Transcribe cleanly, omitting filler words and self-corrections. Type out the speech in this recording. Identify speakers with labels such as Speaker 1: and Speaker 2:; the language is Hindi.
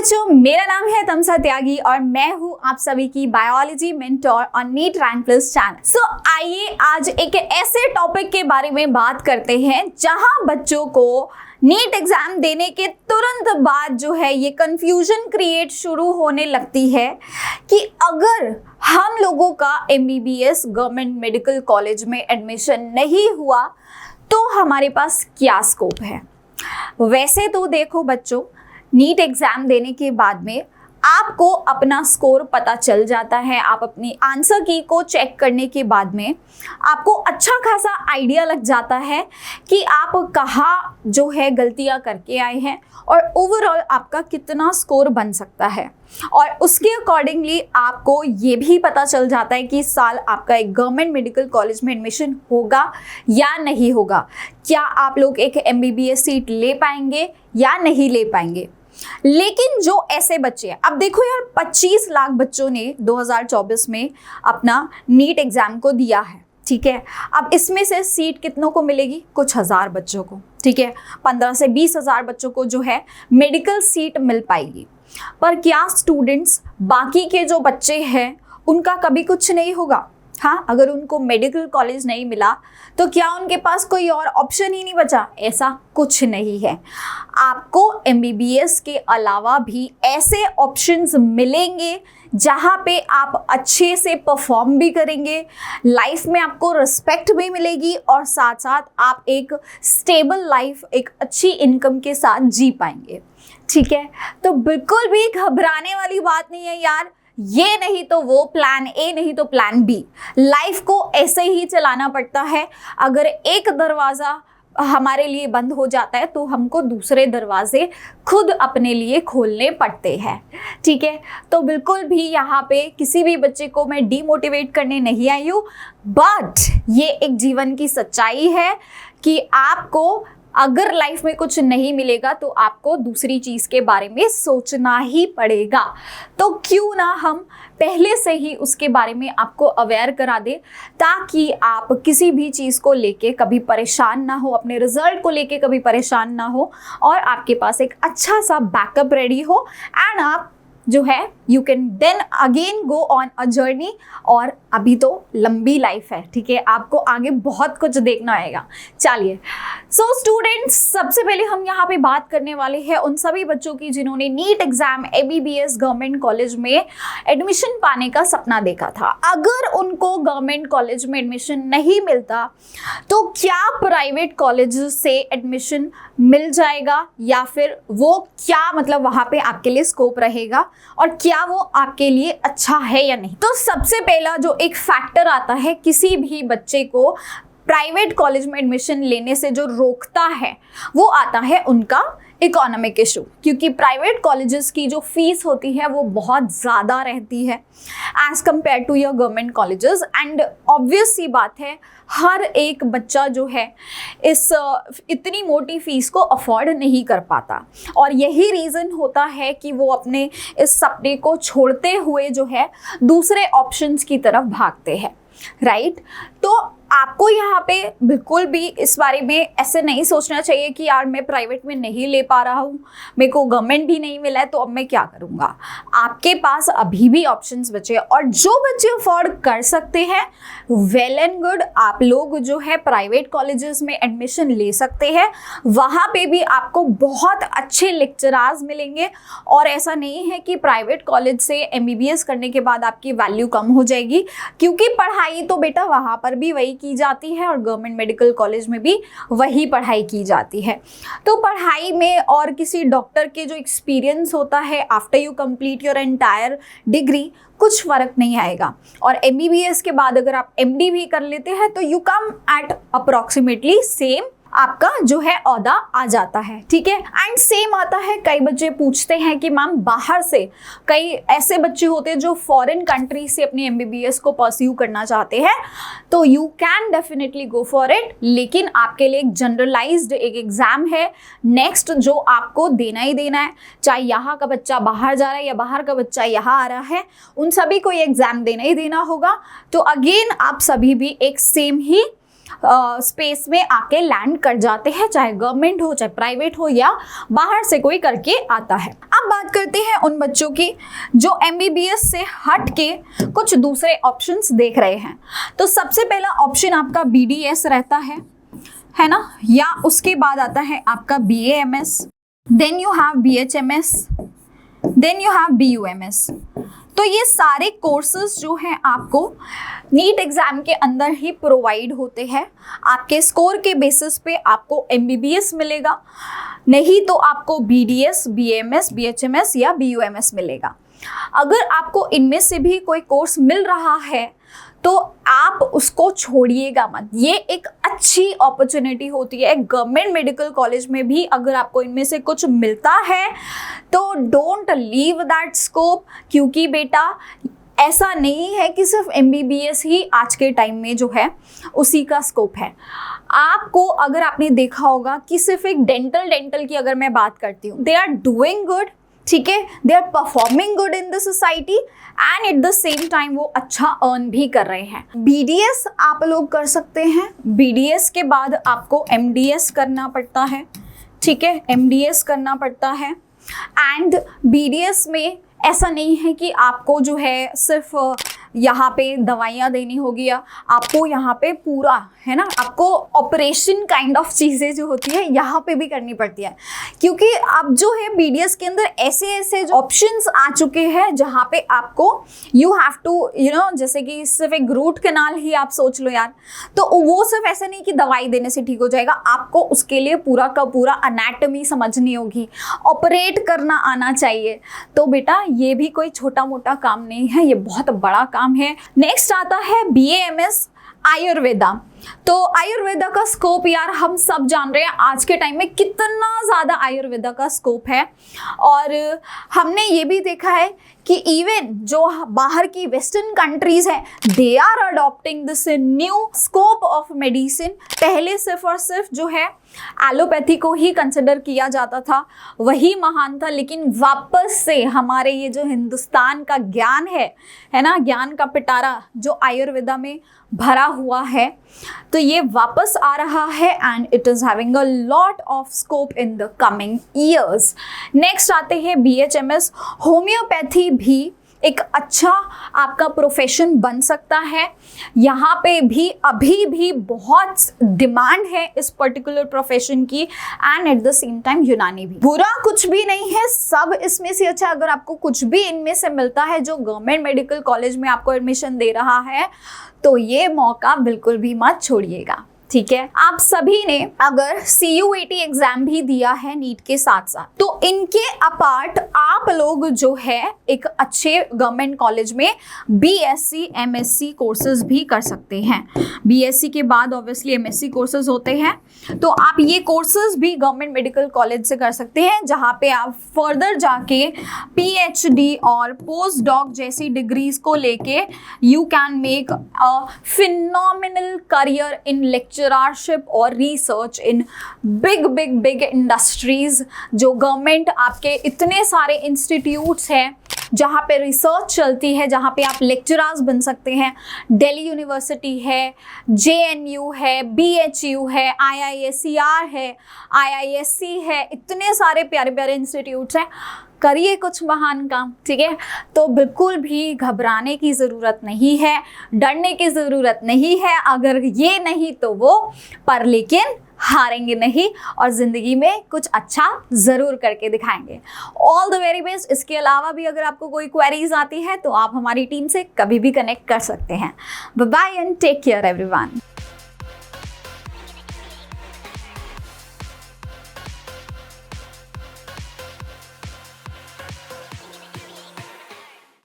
Speaker 1: बच्चों, मेरा नाम है तमसा त्यागी और मैं हूं आप सभी की बायोलॉजी मेंटोर और नीट रैंक प्लस चैनल। सो आइए आज एक ऐसे टॉपिक के बारे में बात करते हैं जहां बच्चों को नीट एग्जाम देने के तुरंत बाद जो है ये कंफ्यूजन क्रिएट शुरू होने लगती है कि अगर हम लोगों का एमबीबीएस गवर्नमेंट मेडिकल कॉलेज में एडमिशन नहीं हुआ तो हमारे पास क्या स्कोप है। वैसे तो देखो बच्चों, नीट एग्जाम देने के बाद में आपको अपना स्कोर पता चल जाता है। आप अपनी आंसर की को चेक करने के बाद में आपको अच्छा खासा आइडिया लग जाता है कि आप कहाँ जो है गलतियाँ करके आए हैं और ओवरऑल आपका कितना स्कोर बन सकता है। और उसके अकॉर्डिंगली आपको ये भी पता चल जाता है कि इस साल आपका एक गवर्नमेंट मेडिकल कॉलेज में एडमिशन होगा या नहीं होगा। क्या आप लोग एक एमबीबीएस सीट ले पाएंगे या नहीं ले पाएंगे। लेकिन जो ऐसे बच्चे हैं, अब देखो यार, 25 लाख बच्चों ने 2024 में अपना नीट एग्जाम को दिया है, ठीक है। अब इसमें से सीट कितनों को मिलेगी? कुछ हजार बच्चों को, ठीक है। 15 से 20 हजार बच्चों को जो है मेडिकल सीट मिल पाएगी। पर क्या स्टूडेंट्स, बाकी के जो बच्चे हैं उनका कभी कुछ नहीं होगा? हाँ, अगर उनको मेडिकल कॉलेज नहीं मिला तो क्या उनके पास कोई और ऑप्शन ही नहीं बचा? ऐसा कुछ नहीं है। आपको एमबीबीएस के अलावा भी ऐसे ऑप्शंस मिलेंगे जहाँ पे आप अच्छे से परफॉर्म भी करेंगे, लाइफ में आपको रिस्पेक्ट भी मिलेगी और साथ साथ आप एक स्टेबल लाइफ, एक अच्छी इनकम के साथ जी पाएंगे, ठीक है। तो बिल्कुल भी घबराने वाली बात नहीं है यार। ये नहीं तो वो, प्लान ए नहीं तो प्लान बी। लाइफ को ऐसे ही चलाना पड़ता है। अगर एक दरवाज़ा हमारे लिए बंद हो जाता है तो हमको दूसरे दरवाजे खुद अपने लिए खोलने पड़ते हैं, ठीक है। तो बिल्कुल भी यहाँ पे किसी भी बच्चे को मैं डीमोटिवेट करने नहीं आई हूँ, बट ये एक जीवन की सच्चाई है कि आपको अगर लाइफ में कुछ नहीं मिलेगा तो आपको दूसरी चीज़ के बारे में सोचना ही पड़ेगा। तो क्यों ना हम पहले से ही उसके बारे में आपको अवेयर करा दे, ताकि आप किसी भी चीज़ को लेके कभी परेशान ना हो, अपने रिजल्ट को लेके कभी परेशान ना हो और आपके पास एक अच्छा सा बैकअप रेडी हो एंड आप जो है you can then again go on a journey. और अभी तो लंबी लाइफ है, ठीक है, आपको आगे बहुत कुछ देखना आएगा। चलिए, सो स्टूडेंट्स, सबसे पहले हम यहाँ पे बात करने वाले हैं उन सभी बच्चों की जिन्होंने NEET exam MBBS government college में एडमिशन पाने का सपना देखा था। अगर उनको गवर्नमेंट कॉलेज में एडमिशन नहीं मिलता तो क्या प्राइवेट कॉलेज से एडमिशन मिल जाएगा या फिर वो क्या, मतलब वहाँ पे आपके लिए स्कोप रहेगा और क्या वो आपके लिए अच्छा है या नहीं। तो सबसे पहला जो एक फैक्टर आता है किसी भी बच्चे को प्राइवेट कॉलेज में एडमिशन लेने से जो रोकता है, वो आता है उनका इकोनॉमिक इशू। क्योंकि प्राइवेट कॉलेजेस की जो फीस होती है वो बहुत ज़्यादा रहती है as compare to your government colleges. And obvious सी बात है, हर एक बच्चा जो है इस इतनी मोटी फीस को अफोर्ड नहीं कर पाता और यही रीज़न होता है कि वो अपने इस सपने को छोड़ते हुए जो है दूसरे ऑप्शंस की तरफ भागते हैं, राइट। तो आपको यहाँ पे बिल्कुल भी इस बारे में ऐसे नहीं सोचना चाहिए कि यार मैं प्राइवेट में नहीं ले पा रहा हूँ, मेरे को गवर्नमेंट भी नहीं मिला है तो अब मैं क्या करूँगा। आपके पास अभी भी ऑप्शंस बचे और जो बच्चे अफोर्ड कर सकते हैं वेल एंड गुड, आप लोग जो है प्राइवेट कॉलेजेस में एडमिशन ले सकते हैं। वहाँ पे भी आपको बहुत अच्छे लेक्चरार्स मिलेंगे और ऐसा नहीं है कि प्राइवेट कॉलेज से एमबीबीएस करने के बाद आपकी वैल्यू कम हो जाएगी, क्योंकि पढ़ाई तो बेटा वहाँ पर भी वही की जाती है और गवर्नमेंट मेडिकल कॉलेज में भी वही पढ़ाई की जाती है। तो पढ़ाई में और किसी डॉक्टर के जो एक्सपीरियंस होता है after you complete your entire degree, कुछ फर्क नहीं आएगा। और एमबीबीएस के बाद अगर आप एमडी भी कर लेते हैं तो you come at approximately same आपका जो है औहदा आ जाता है, ठीक है। एंड सेम आता है, कई बच्चे पूछते हैं कि मैम बाहर से, कई ऐसे बच्चे होते हैं जो फॉरेन कंट्री से अपनी एमबीबीएस को परस्यू करना चाहते हैं, तो you can definitely go for it. लेकिन आपके लिए एक जनरलाइज्ड एक एग्जाम है नेक्स्ट जो आपको देना ही देना है, चाहे यहाँ का बच्चा बाहर जा रहा है या बाहर का बच्चा यहाँ आ रहा है, उन सभी को ये एग्जाम देना ही देना होगा। तो अगेन आप सभी भी एक सेम ही स्पेस में आके लैंड कर जाते हैं, चाहे गवर्नमेंट हो चाहे प्राइवेट हो या बाहर से कोई करके आता है। अब बात करते हैं उन बच्चों की जो एमबीबीएस से हट के कुछ दूसरे ऑप्शंस देख रहे हैं। तो सबसे पहला ऑप्शन आपका बीडीएस रहता है ना, या उसके बाद आता है आपका BAMS, then you have BHMS, then you have BUMS. तो ये सारे कोर्सेज जो हैं आपको नीट एग्जाम के अंदर ही प्रोवाइड होते हैं। आपके स्कोर के बेसिस पे आपको एमबीबीएस मिलेगा, नहीं तो आपको बीडीएस, बीएमएस, बीएचएमएस या बीयूएमएस मिलेगा। अगर आपको इनमें से भी कोई कोर्स मिल रहा है तो आप उसको छोड़िएगा मत। ये एक अच्छी अपॉर्चुनिटी होती है गवर्नमेंट मेडिकल कॉलेज में भी। अगर आपको इनमें से कुछ मिलता है तो डोंट लीव दैट स्कोप, क्योंकि बेटा ऐसा नहीं है कि सिर्फ एमबीबीएस ही आज के टाइम में जो है उसी का स्कोप है। आपको अगर आपने देखा होगा कि सिर्फ एक डेंटल की अगर मैं बात करती हूँ, दे आर डूइंग गुड, ठीक है, they are performing good in the society and at the same time वो अच्छा अर्न भी कर रहे हैं। बीडीएस आप लोग कर सकते हैं, बीडीएस के बाद आपको एमडीएस करना पड़ता है, ठीक है, एमडीएस करना पड़ता है। एंड बीडीएस में ऐसा नहीं है कि आपको जो है सिर्फ यहाँ पे दवाइयाँ देनी होगी, या आपको यहाँ पे पूरा है ना, आपको ऑपरेशन काइंड ऑफ चीज़ें जो होती है यहाँ पे भी करनी पड़ती है, क्योंकि अब जो है बीडीएस के अंदर ऐसे जो ऑप्शंस आ चुके हैं जहाँ पे आपको यू हैव टू जैसे कि सिर्फ एक रूट कैनाल ही आप सोच लो यार, तो वो सिर्फ ऐसा नहीं कि दवाई देने से ठीक हो जाएगा, आपको उसके लिए पूरा का पूरा अनैटमी समझनी होगी, ऑपरेट करना आना चाहिए। तो बेटा ये भी कोई छोटा मोटा काम नहीं है, ये बहुत बड़ा काम है। नेक्स्ट आता है बीएएमएस आयुर्वेदा। तो आयुर्वेदा का स्कोप यार हम सब जान रहे हैं आज के टाइम में कितना ज़्यादा आयुर्वेदा का स्कोप है, और हमने ये भी देखा है कि इवन जो बाहर की वेस्टर्न कंट्रीज हैं they are adopting this new scope of medicine. पहले सिर्फ और सिर्फ जो है एलोपैथी को ही कंसिडर किया जाता था, वही महान था, लेकिन वापस से हमारे ये जो हिंदुस्तान का ज्ञान है ना, ज्ञान का पिटारा जो आयुर्वेदा में भरा हुआ है, तो ये वापस आ रहा है and it is having a lot of scope in the coming years. Next आते हैं बीएचएमएस। होम्योपैथी भी एक अच्छा आपका प्रोफेशन बन सकता है। यहाँ पे भी अभी भी बहुत डिमांड है इस पर्टिकुलर प्रोफेशन की, and at the same time यूनानी भी। बुरा कुछ भी नहीं है, सब इसमें से अच्छा। अगर आपको कुछ भी इनमें से मिलता है जो गवर्नमेंट मेडिकल कॉलेज में आपको एडमिशन दे रहा है, तो ये मौका बिल्कुल भी मत छोड़िएगा, ठीक है। आप सभी ने अगर CUET एग्जाम भी दिया है नीट के साथ साथ, तो इनके अपार्ट आप लोग जो है एक अच्छे गवर्नमेंट कॉलेज में BSc MSc कोर्सेज भी कर सकते हैं। BSc के बाद ऑब्वियसली MSc कोर्सेज होते हैं, तो आप ये कोर्सेज भी गवर्नमेंट मेडिकल कॉलेज से कर सकते हैं, जहाँ पे आप फर्दर जाके PhD और पोस्ट डॉक जैसी डिग्रीज को लेके you can make a phenomenal career in lectureship और रिसर्च इन बिग इंडस्ट्रीज। जो गवर्नमेंट आपके इतने सारे इंस्टीट्यूट्स हैं जहाँ पे रिसर्च चलती है, जहाँ पे आप लेक्चरर्स बन सकते हैं। दिल्ली यूनिवर्सिटी है, JNU है, BHU है, IISER है, IISc है, इतने सारे प्यारे प्यारे इंस्टीट्यूट्स हैं। करिए कुछ महान काम, ठीक है। तो बिल्कुल भी घबराने की ज़रूरत नहीं है, डरने की ज़रूरत नहीं है। अगर ये नहीं तो वो, पर लेकिन हारेंगे नहीं और ज़िंदगी में कुछ अच्छा ज़रूर करके दिखाएंगे। All the very best. इसके अलावा भी अगर आपको कोई क्वेरीज आती है तो आप हमारी टीम से कभी भी कनेक्ट कर सकते हैं। Bye bye and take care everyone.